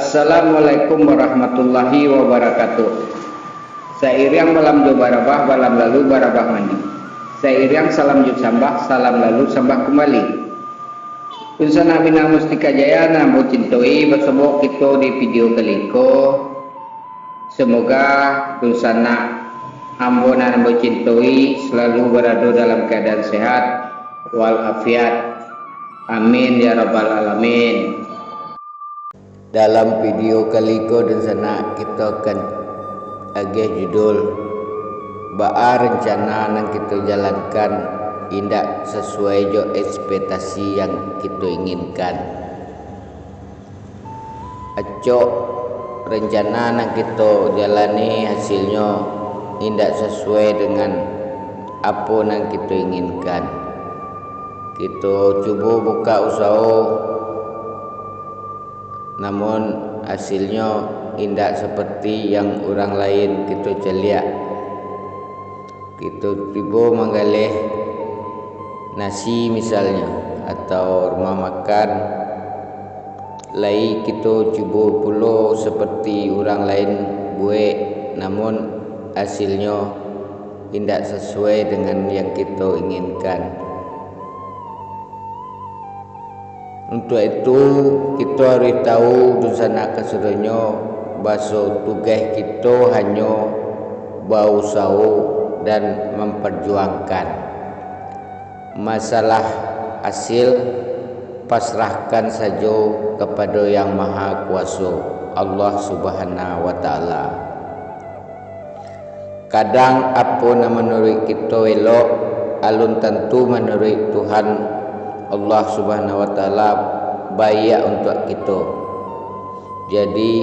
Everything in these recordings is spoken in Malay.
Assalamualaikum warahmatullahi wabarakatuh. Sairiang malam jo barabah, malam lalu barabah mandi. Sairiang salam jut sambah, salam lalu sambah kembali. Unsana bina mustika jaya namo cintoi bersama kita di video keliko. Semoga unsana ambona namo cintoi selalu berada dalam keadaan sehat walafiat. Amin ya rabbal alamin. Dalam video kaliko dan sana kita akan agih judul Ba'a rencana yang kita jalankan indak sesuai jo ekspektasi yang kita inginkan. Acok rencana yang kita jalani hasilnya indak sesuai dengan apa yang kita inginkan. Kita cuba buka usaha, namun hasilnya indak seperti yang orang lain kita celia. Kita tiba menggalih nasi misalnya atau rumah makan, lai kita cuba pula seperti orang lain buat, namun hasilnya indak sesuai dengan yang kita inginkan. Untuk itu kita harus tahu dosana kesudahannya bahwa tugas kita hanya berusaha dan memperjuangkan. Masalah hasil pasrahkan saja kepada Yang Maha Kuasa, Allah Subhanahu wa taala. Kadang apa yang menurut kita elok, alun tentu menurut Tuhan Allah Subhanahu wa taala baik untuk kita. Jadi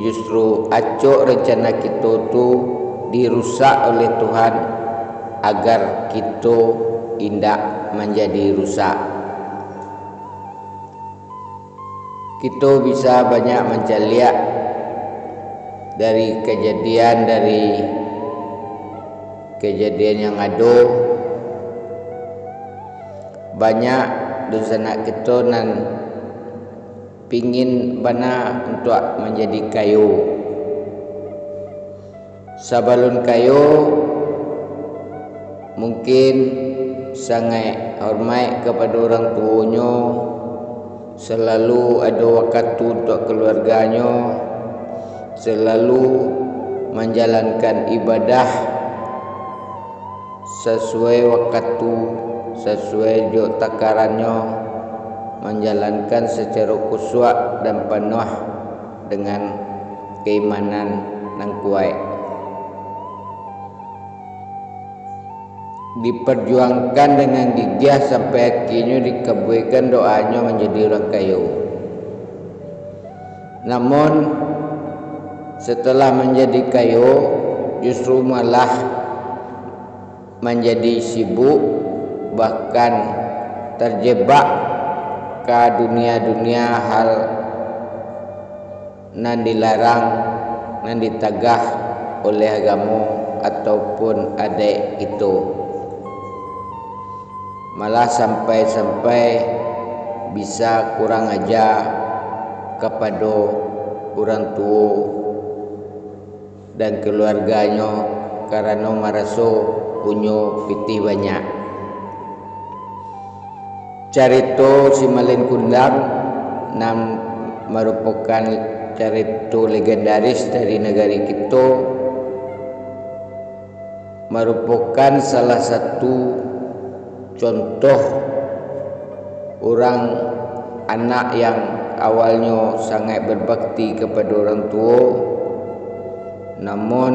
justru acok rencana kita tu dirusak oleh Tuhan agar kita indak menjadi rusak. Kita bisa banyak menceliak dari kejadian yang ada. Banyak dosana kita nan pingin bana untuk menjadi kayu. Sabalun kayu mungkin sangat hormat kepada orang tuanya, selalu ada waktu untuk keluarganya, selalu menjalankan ibadah sesuai waktu, sesuai jo takarannya, menjalankan secara khusyuk dan penuh dengan keimanan yang kuat. Diperjuangkan dengan gigih sampai akhirnya dikabulkan doanya menjadi orang kayu. Namun setelah menjadi kayu justru malah menjadi sibuk, bahkan terjebak ke dunia-dunia hal nan dilarang, nan ditagah oleh agama ataupun adik itu. Malah sampai-sampai bisa kurang ajar kepada orang tua dan keluarganya karena merasa punya pitih banyak. Carito si Malin Kundang nam merupakan carito legendaris dari negara kita, merupakan salah satu contoh orang anak yang awalnya sangat berbakti kepada orang tua, namun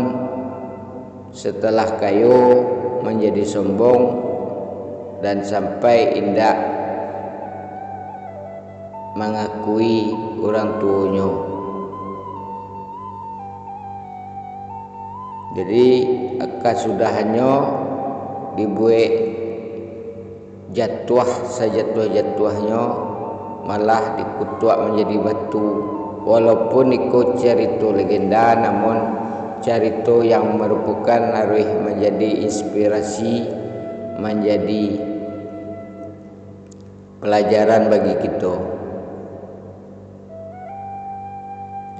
setelah kayu menjadi sombong dan sampai indak mengakui orang tuanya. Jadi kesudahannya dibuat jatuh sejatuh-jatuhnya, malah dikutuk menjadi batu. Walaupun ikut cerita legenda, namun cerita yang merupakan harus menjadi inspirasi, menjadi pelajaran bagi kita.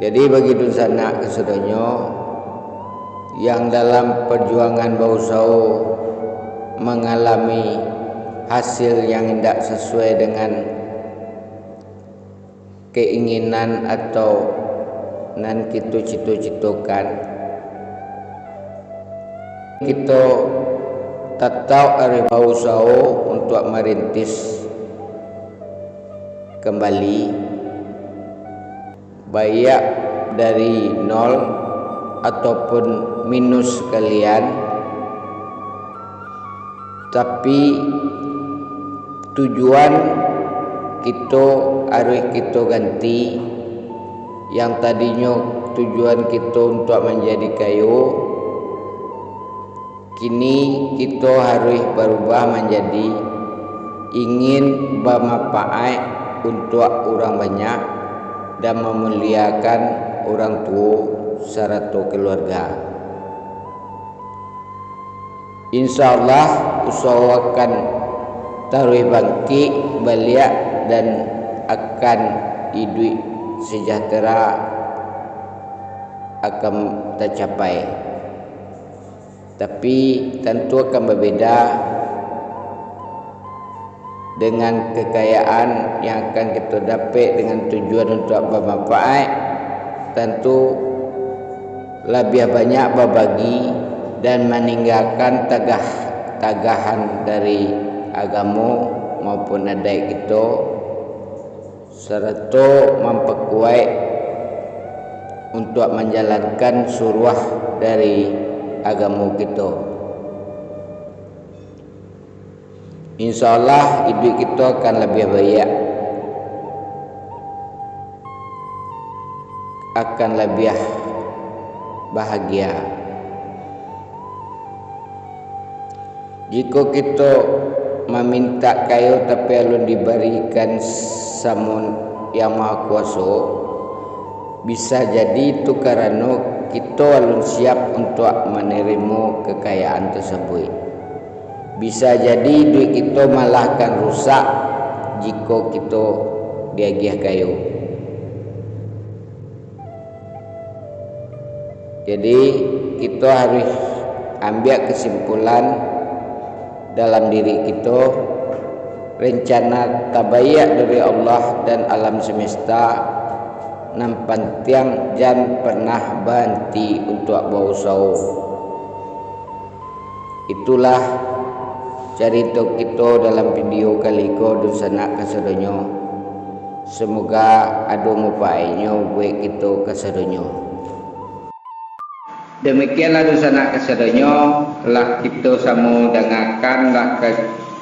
Jadi bagi dusana kesedonyo yang dalam perjuangan bausau mengalami hasil yang tidak sesuai dengan keinginan atau nan kita cito-citokan, kita tetap harus bausau untuk merintis kembali, baik dari nol ataupun minus sekalian, tapi tujuan kita harus kita ganti. Yang tadinya tujuan kita untuk menjadi kayu, kini kita harus berubah menjadi ingin bermanfaat untuk orang banyak dan memuliakan orang tua serta keluarga. InsyaAllah usahakan taruh bangkit balik dan akan hidup sejahtera akan tercapai. Tapi tentu akan berbeda dengan kekayaan yang akan kita dapat dengan tujuan untuk bermanfaat. Tentu lebih banyak berbagi dan meninggalkan tagahan dari agama maupun adat kita, serta memperkuat untuk menjalankan suruh dari agama kita. InsyaAllah hidup kita akan lebih baik, akan lebih bahagia. Jika kita meminta kayu tapi lalu diberikan samun yang maha kuasa, bisa jadi itu karena kita belum siap untuk menerima kekayaan tersebut. Bisa jadi duit kita malah akan rusak jika kita diagih kayu. Jadi kita harus ambil kesimpulan dalam diri kita, rencana tabayyak dari Allah dan alam semesta nampan tiang jan pernah berhenti untuk berusaha. Itulah cerita kita dalam video kali ko dusana kasadonyo. Semoga ada manfaatnya buat kita kasadonyo. Demikianlah dusana kasadonyo, lah kita samu dengarkan, lah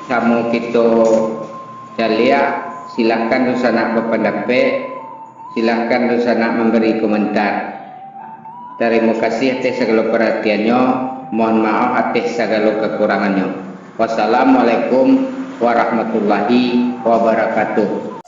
samu kita calia. Silakan dusana berpendapat, silakan dusana memberi komentar. Terima kasih atas segala perhatiannya. Mohon maaf atas segala kekurangannya. Wassalamualaikum warahmatullahi wabarakatuh.